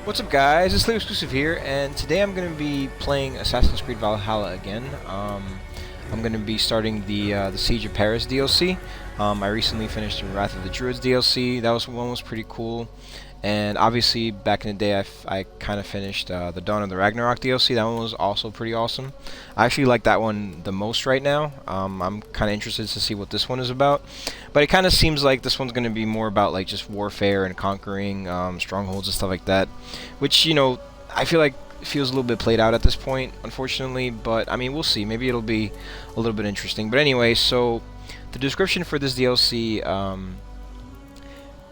What's up, guys? It's Xclusive here, and today I'm going to be playing Assassin's Creed Valhalla again. I'm going to be starting the Siege of Paris DLC. I recently finished the Wrath of the Druids DLC. That one was pretty cool, and obviously back in the day I kind of finished the Dawn of the Ragnarok DLC. That one was also pretty awesome. I actually like that one the most right now. I'm kind of interested to see what this one is about, but it kind of seems like this one's going to be more about like just warfare and conquering strongholds and stuff like that, which, you know, I feel like feels a little bit played out at this point, unfortunately, but I mean, we'll see. Maybe it'll be a little bit interesting. But anyway, so the description for this DLC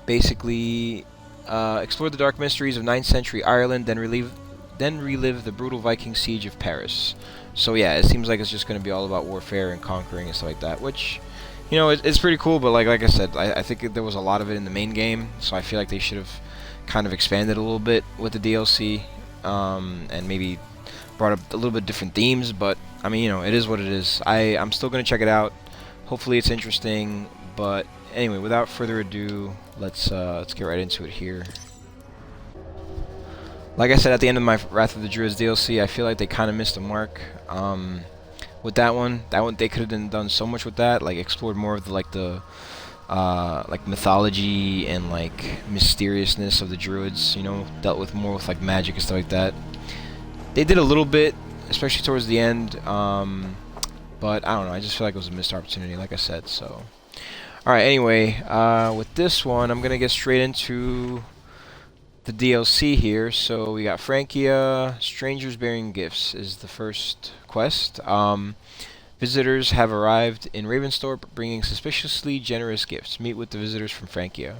basically explore the dark mysteries of 9th century Ireland, then relive the brutal Viking siege of Paris. So yeah, it seems like it's just going to be all about warfare and conquering and stuff like that, which, you know, it's pretty cool. But like I said, I think there was a lot of it in the main game, so I feel like they should have kind of expanded a little bit with the DLC, and maybe brought up a little bit different themes. But I mean, you know, it is what it is. I'm still going to check it out. Hopefully it's interesting. But anyway, without further ado, let's get right into it here. Like I said, at the end of my Wrath of the Druids DLC, I feel like they kind of missed the mark with that one. They could have done so much with that, like explored more of the like mythology and like mysteriousness of the Druids. You know, dealt with more with like magic and stuff like that. They did a little bit, especially towards the end, but I don't know. I just feel like it was a missed opportunity, like I said. So, all right. Anyway, with this one, I'm gonna get straight into the DLC here. So we got Francia, Strangers Bearing Gifts is the first quest. Visitors have arrived in Ravensthorpe bringing suspiciously generous gifts. Meet with the visitors from Francia.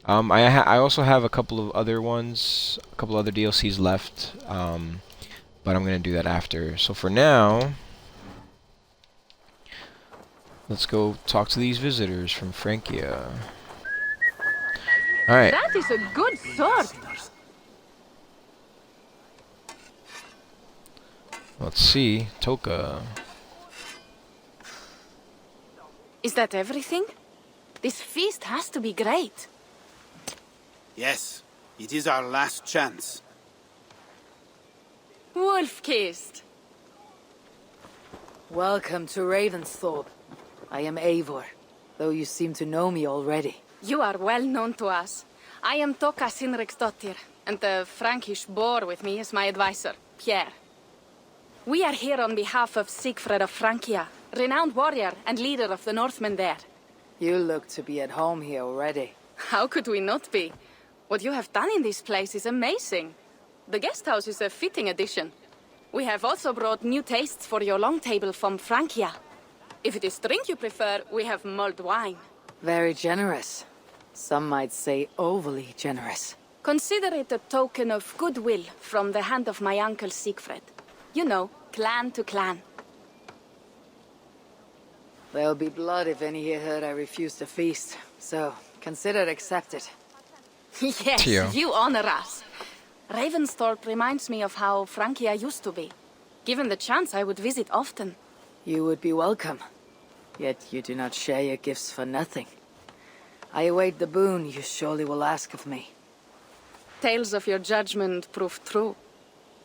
I also have a couple of other ones, a couple other DLCs left, but I'm going to do that after. So for now, let's go talk to these visitors from Francia. Alright. That is a good sword. Let's see. Toka. Is that everything? This feast has to be great. Yes, it is our last chance. Wolf-kissed. Welcome to Ravensthorpe. I am Eivor, though you seem to know me already. You are well known to us. I am Toka Sinriksdottir, and the Frankish boar with me is my advisor, Pierre. We are here on behalf of Sigfred of Francia, renowned warrior and leader of the Northmen there. You look to be at home here already. How could we not be? What you have done in this place is amazing. The guest house is a fitting addition. We have also brought new tastes for your long table from Francia. If it is drink you prefer, we have mulled wine. Very generous. Some might say overly generous. Consider it a token of goodwill from the hand of my uncle Sigfred. You know, clan to clan. There'll be blood if any here heard I refuse to feast, so consider it accepted. Yes, you honor us. Ravensthorpe reminds me of how Francia used to be. Given the chance, I would visit often. You would be welcome. Yet you do not share your gifts for nothing. I await the boon you surely will ask of me. Tales of your judgment prove true.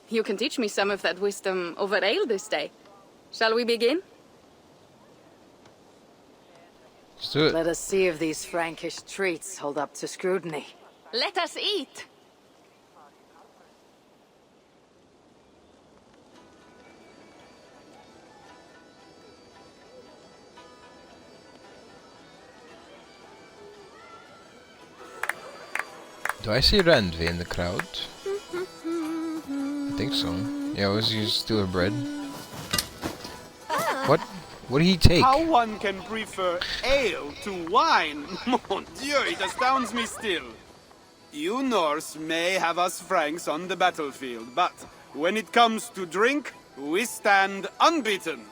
You can teach me some of that wisdom over ale this day. Shall we begin? Let's do it. Let us see if these Frankish treats hold up to scrutiny. Let us eat! Do I see Randvi in the crowd? I think so. Yeah, was he steal her bread? What? What did he take? How one can prefer ale to wine? Mon Dieu, it astounds me still. You Norse may have us Franks on the battlefield, but when it comes to drink, we stand unbeaten.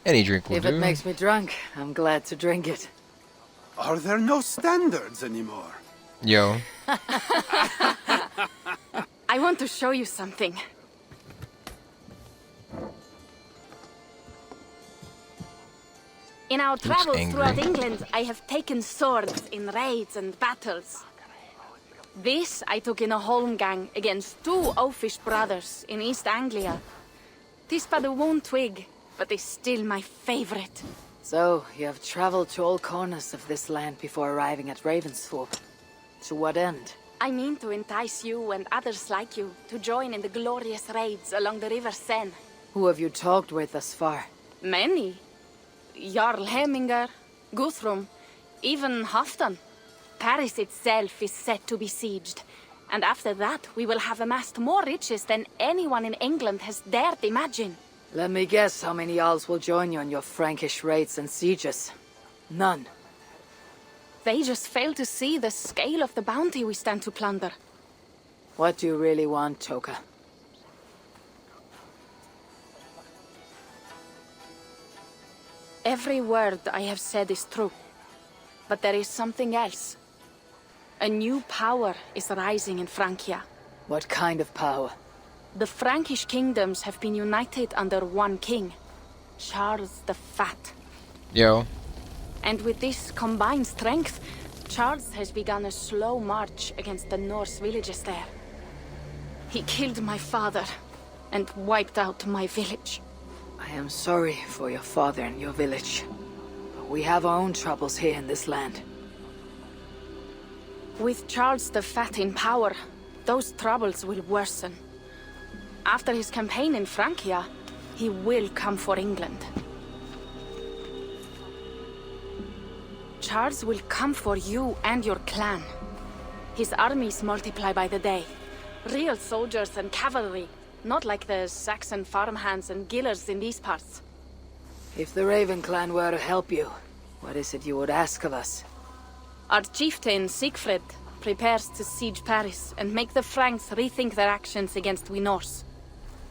Any drink will If do. it makes me drunk, I'm glad to drink it. Are there no standards anymore? Yo. I want to show you something. In our Looks travels angry. throughout England, I have taken swords in raids and battles. This I took in a holmgang against 2 oafish brothers in East Anglia. 'Tis but a worn twig, but is still my favorite. So, you have traveled to all corners of this land before arriving at Ravensthorpe. To what end? I mean to entice you and others like you to join in the glorious raids along the River Seine. Who have you talked with thus far? Many. Jarl Hemminger, Guthrum, even Halfdan. Paris itself is set to be sieged, and after that we will have amassed more riches than anyone in England has dared imagine. Let me guess how many Jarls will join you on your Frankish raids and sieges. None. They just fail to see the scale of the bounty we stand to plunder. What do you really want, Toka? Every word I have said is true. But there is something else. A new power is rising in Francia. What kind of power? The Frankish kingdoms have been united under one king, Charles the Fat. Yo. And with this combined strength, Charles has begun a slow march against the Norse villages there. He killed my father and wiped out my village. I am sorry for your father and your village. But we have our own troubles here in this land. With Charles the Fat in power, those troubles will worsen. After his campaign in Francia, he will come for England. Charles will come for you and your clan. His armies multiply by the day. Real soldiers and cavalry, not like the Saxon farmhands and gillers in these parts. If the Raven clan were to help you, what is it you would ask of us? Our chieftain, Sigfred, prepares to siege Paris and make the Franks rethink their actions against we Norse.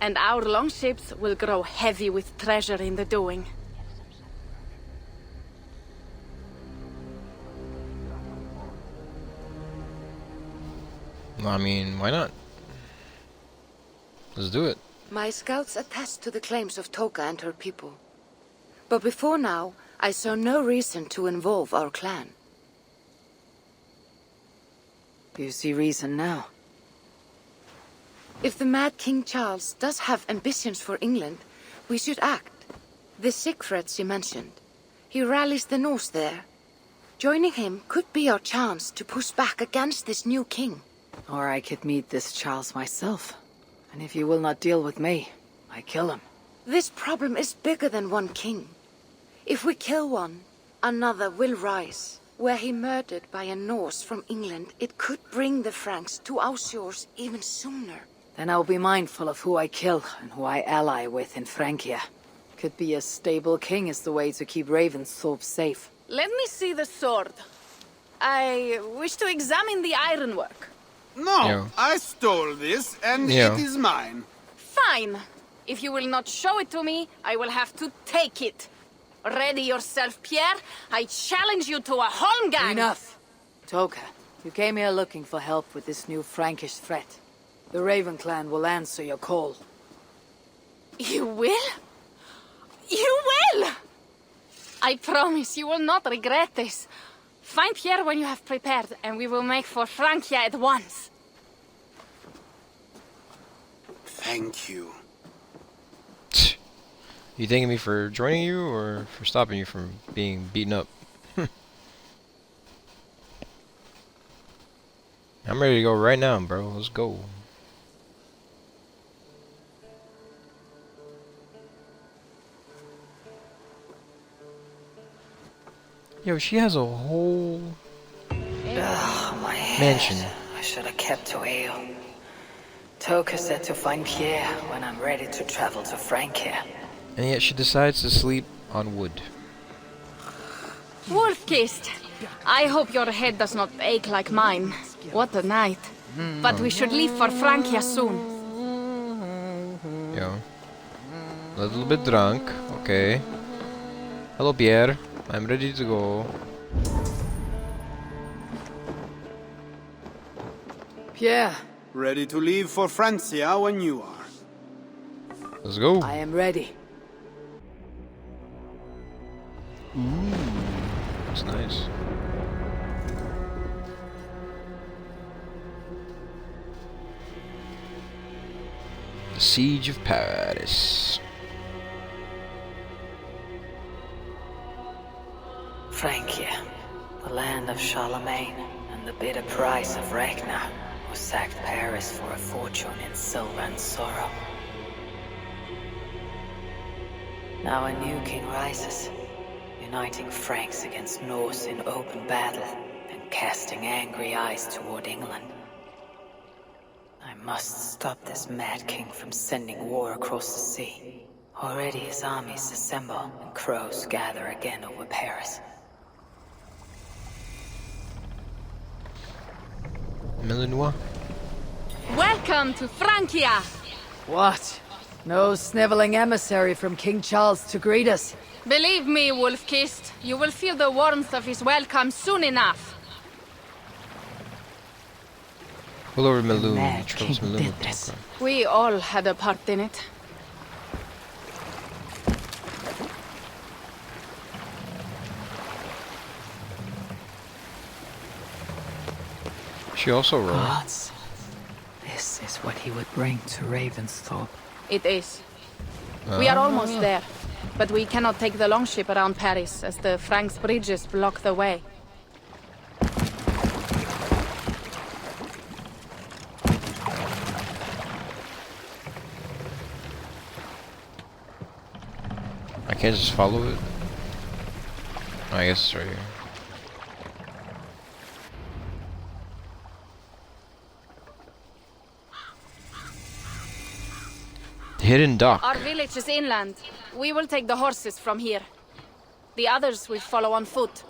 And our longships will grow heavy with treasure in the doing. I mean, why not? Let's do it. My scouts attest to the claims of Toka and her people. But before now, I saw no reason to involve our clan. Do you see reason now? If the mad King Charles does have ambitions for England, we should act. The Sigfred she mentioned. He rallies the Norse there. Joining him could be our chance to push back against this new king. Or I could meet this Charles myself. And if you will not deal with me, I kill him. This problem is bigger than one king. If we kill one, another will rise. Were he murdered by a Norse from England, it could bring the Franks to our shores even sooner. Then I'll be mindful of who I kill and who I ally with in Francia. Could be a stable king is the way to keep Ravensthorpe safe. Let me see the sword. I wish to examine the ironwork. No, Yeah. I stole this, and Yeah. it is mine. Fine. If you will not show it to me, I will have to take it. Ready yourself, Pierre. I challenge you to a holmgang. Enough! Toka, you came here looking for help with this new Frankish threat. The Raven clan will answer your call. You will? You will! I promise you will not regret this. Find Pierre when you have prepared, and we will make for Francia at once. Thank you. You thanking me for joining you or for stopping you from being beaten up? I'm ready to go right now, bro. Let's go. Yo, she has a whole Oh, my head. mansion. I should have kept to ale. Toka said to find Pierre when I'm ready to travel to Francia. And yet she decides to sleep on wood. Wolf-kissed. I hope your head does not ache like mine. What a night. But we should leave for Francia soon. Yo. A little bit drunk. Okay. Hello, Pierre. I'm ready to go. Pierre, Ready to leave for Francia when you are. Let's go. I am ready. Ooh, that's nice. The Siege of Paris. Francia, the land of Charlemagne, and the bitter price of Ragnar, who sacked Paris for a fortune in silver and sorrow. Now a new king rises, uniting Franks against Norse in open battle, and casting angry eyes toward England. I must stop this mad king from sending war across the sea. Already his armies assemble, and crows gather again over Paris. Melun. Welcome to Francia! What? No sniveling emissary from King Charles to greet us? Believe me, Wolf-Kissed, you will feel the warmth of his welcome soon enough. Warlord Melun. Mad Troubles king Melun did with this. Toka. We all had a part in it. She also wrote. Gods. This is what he would bring to Ravensthorpe. It is. We are almost there, but we cannot take the longship around Paris as the Franks' bridges block the way. I can't just follow it. Oh, I guess it's right here. Hidden dock. Our village is inland. We will take the horses from here. The others will follow on foot.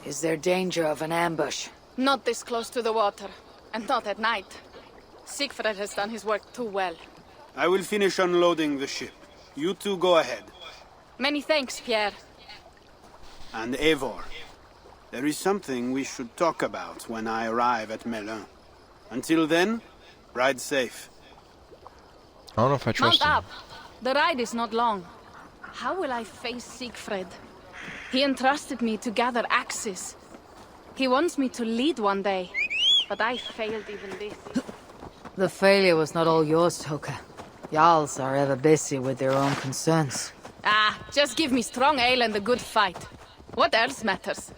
Is there danger of an ambush? Not this close to the water, and not at night. Sigfred has done his work too well. I will finish unloading the ship. You two go ahead. Many thanks, Pierre. And Eivor, there is something we should talk about when I arrive at Melun. Until then, ride safe. I don't know if I trust Mount him. up. The ride is not long. How will I face Sigfred? He entrusted me to gather axes. He wants me to lead one day, but I failed even this. The failure was not all yours, Toka. Jarls are ever busy with their own concerns. Ah, just give me strong ale and a good fight. What else matters?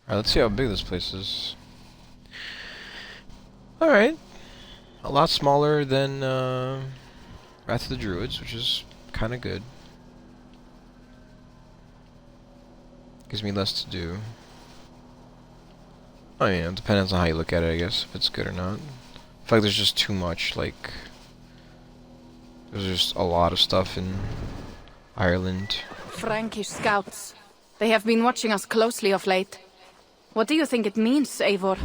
Alright, let's see how big this place is. Alright. A lot smaller than Wrath of the Druids, which is kind of good. Gives me less to do. I mean, it depends on how you look at it, I guess, if it's good or not. I feel like there's just too much, like... There's just a lot of stuff in Ireland. Frankish scouts. They have been watching us closely of late. What do you think it means, Eivor?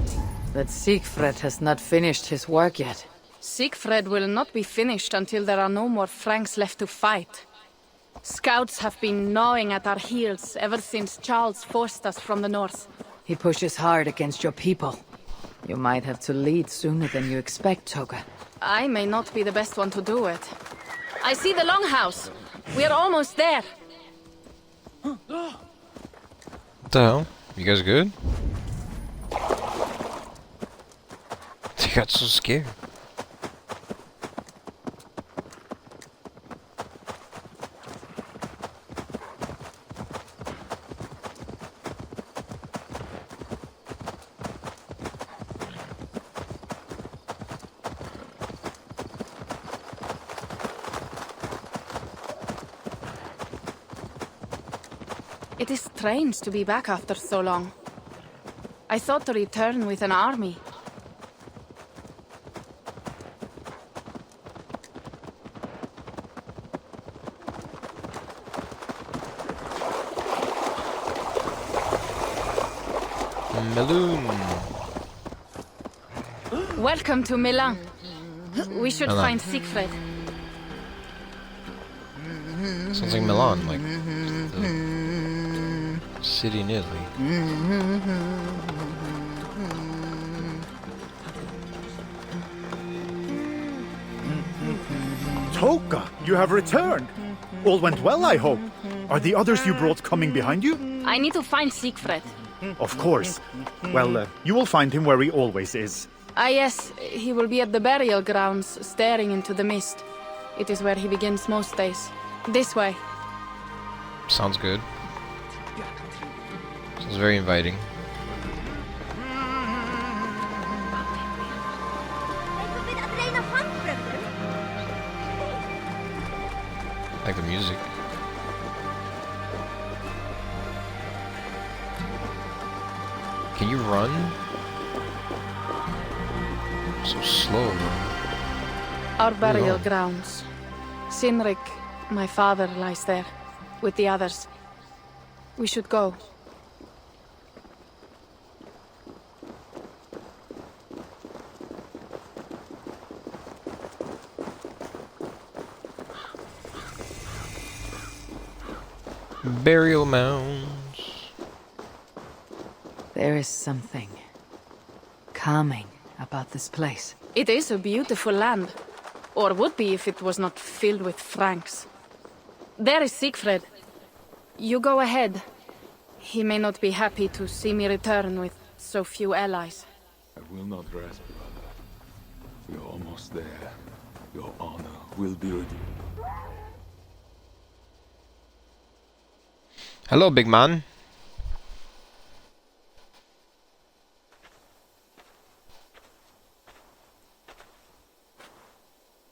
That Sigfred has not finished his work yet. Sigfred will not be finished until there are no more Franks left to fight. Scouts have been gnawing at our heels ever since Charles forced us from the north. He pushes hard against your people. You might have to lead sooner than you expect, Toka. I may not be the best one to do it. I see the Longhouse. We are almost there. What the hell? You guys good? They got so scared. It is strange to be back after so long. I thought to return with an army. Melun. Welcome to Melun. We should Melun. find Sigfred. Sounds like Milan, like the city in Italy. Toka, you have returned. All went well, I hope. Are the others you brought coming behind you? I need to find Sigfred. Of course. Well, you will find him where he always is. Ah yes, he will be at the burial grounds, staring into the mist. It is where he begins most days. This way. Sounds good. Sounds very inviting. Like the music. Can you run? So slow. Our burial grounds. Sinrik, my father, lies there, with the others. We should go. Burial mounds. There is something calming about this place. It is a beautiful land. Or would be if it was not filled with Franks. There is Sigfred. You go ahead. He may not be happy to see me return with so few allies. I will not rest, brother. We are almost there. Your honor will be redeemed. Hello, big man.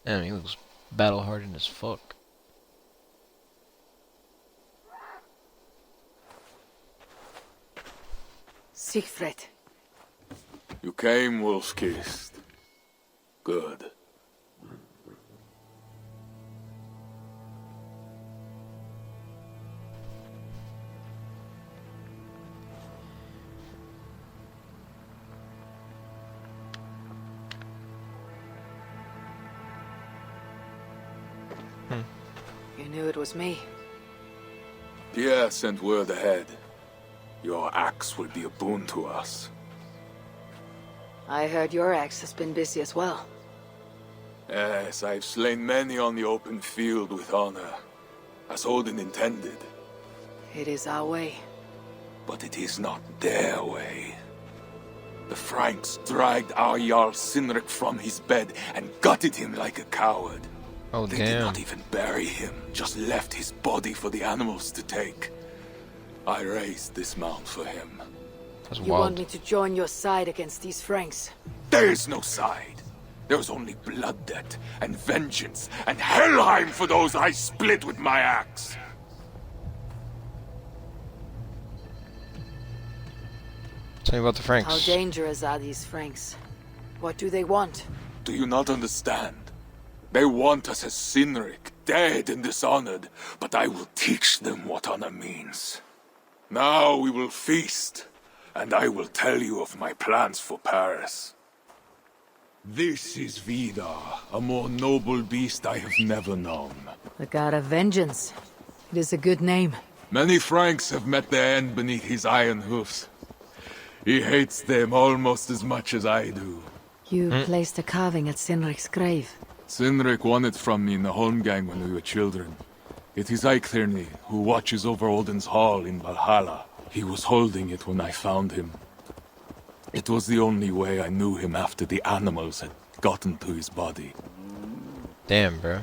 Damn, he looks battle-hardened as fuck. Sigfred. You came, wolf-kissed. Good. You knew it was me. Pierre sent word ahead. Your axe will be a boon to us. I heard your axe has been busy as well. Yes, I've slain many on the open field with honor, as Odin intended. It is our way. But it is not their way. The Franks dragged our Jarl Sinrik from his bed and gutted him like a coward. Oh, They did damn. not even bury him, just left his body for the animals to take. I raised this mound for him. That's You want wild. me to join your side against these Franks? There is no side. There is only blood debt and vengeance and Helheim for those I split with my axe. Tell me about the Franks. How dangerous are these Franks? What do they want? Do you not understand? They want us as Sinrik, dead and dishonored, but I will teach them what honor means. Now we will feast, and I will tell you of my plans for Paris. This is Vidar, a more noble beast I have never known. The god of vengeance. It is a good name. Many Franks have met their end beneath his iron hoofs. He hates them almost as much as I do. You placed a carving at Sinrik's grave. Sinrik won it from me in the Holmgang when we were children. It is Eikthirni, who watches over Odin's hall in Valhalla. He was holding it when I found him. It was the only way I knew him after the animals had gotten to his body. Damn, bro.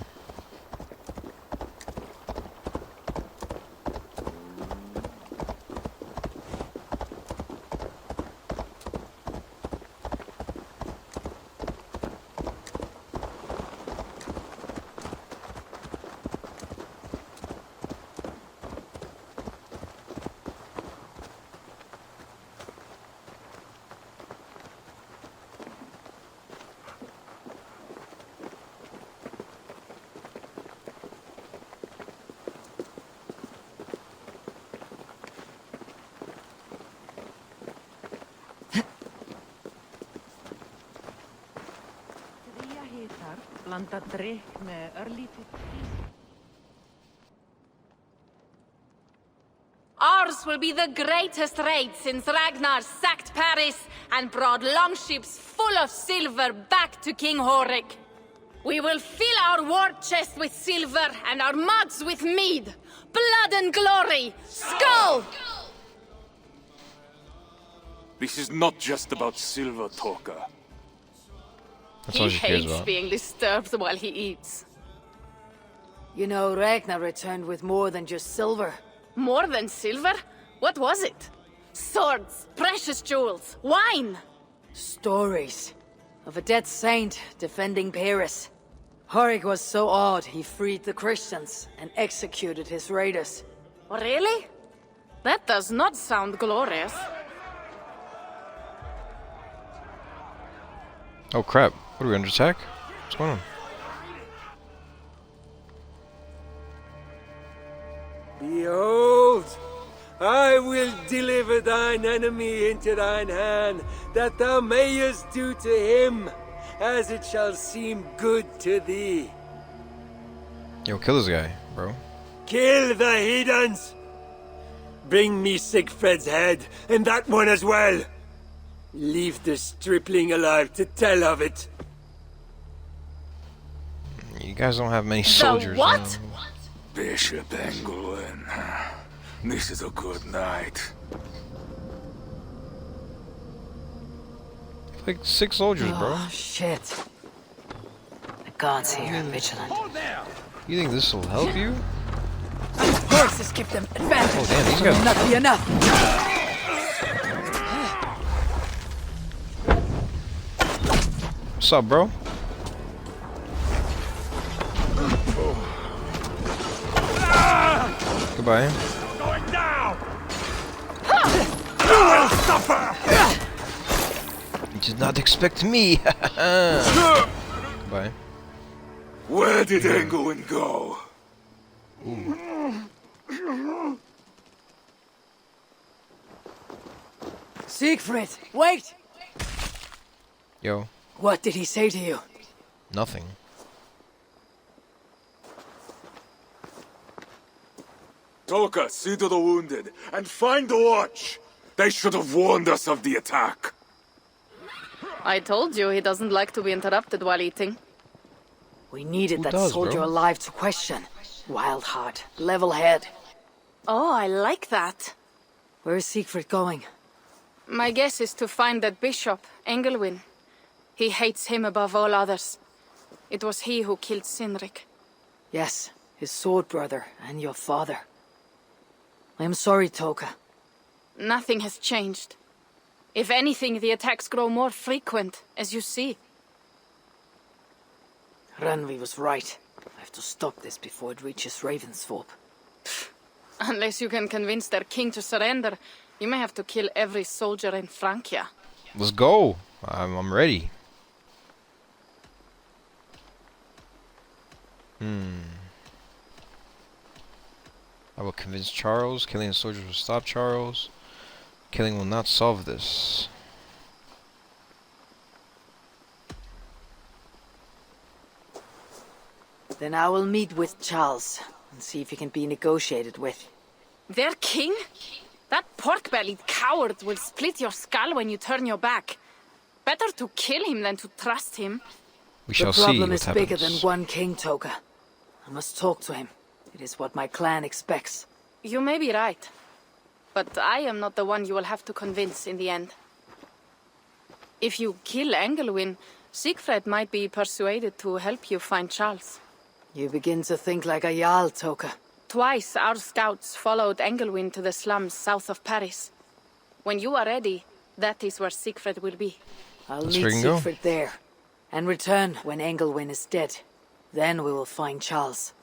Ours will be the greatest raid since Ragnar sacked Paris and brought longships full of silver back to King Horik. We will fill our war chest with silver and our mugs with mead. Blood and glory! Skull! This is not just about silver, Toka. That's all He she cares hates about. being disturbed while he eats. You know, Ragnar returned with more than just silver. More than silver? What was it? Swords, precious jewels, wine! Stories of a dead saint defending Paris. Horik was so awed he freed the Christians and executed his raiders. Really? That does not sound glorious. Oh crap. What are we under attack? What's going on? Behold, I will deliver thine enemy into thine hand, that thou mayest do to him as it shall seem good to thee. Yo, kill this guy, bro. Kill the heathens! Bring me Sigfred's head, and that one as well. Leave the stripling alive to tell of it. You guys don't have many soldiers. The what? Bishop Engelwin. This is a good night. Like 6 soldiers, bro. Oh, shit. The gods here are vigilant. You think this will help you? Horses give them advantage. Oh damn, these guys. Not be enough. What's up, bro? Goodbye. Going down! You will suffer! You did not expect me. Goodbye. Where did Engelwin go? Sigfred, wait! Yo, What did he say to you? nothing. Toka, see to the wounded, and find the watch! They should have warned us of the attack. I told you he doesn't like to be interrupted while eating. We needed Who that does, soldier bro? alive to question. Wild heart, level head. Oh, I like that. Where is Sigfrid going? My guess is to find that bishop, Engelwin. He hates him above all others. It was he who killed Sinric. Yes, his sword brother and your father. I am sorry, Toka. Nothing has changed. If anything, the attacks grow more frequent, as you see. Randvi was right. I have to stop this before it reaches Ravensthorpe. Unless you can convince their king to surrender, you may have to kill every soldier in Francia. Let's go. I'm ready. I will convince Charles. Killing the soldiers will stop Charles. Killing will not solve this. Then I will meet with Charles and see if he can be negotiated with. Their king? That pork-bellied coward will split your skull when you turn your back. Better to kill him than to trust him. We The shall see problem what is bigger than happens. one king, Toka. I must talk to him. It is what my clan expects. You may be right. But I am not the one you will have to convince in the end. If you kill Engelwin, Sigfred might be persuaded to help you find Charles. You begin to think like a Jarl, Toka. Twice our scouts followed Engelwin to the slums south of Paris. When you are ready, that is where Sigfred will be. I'll Let's meet freaking go. Sigfrid there, and return when Engelwin is dead. Then we will find Charles.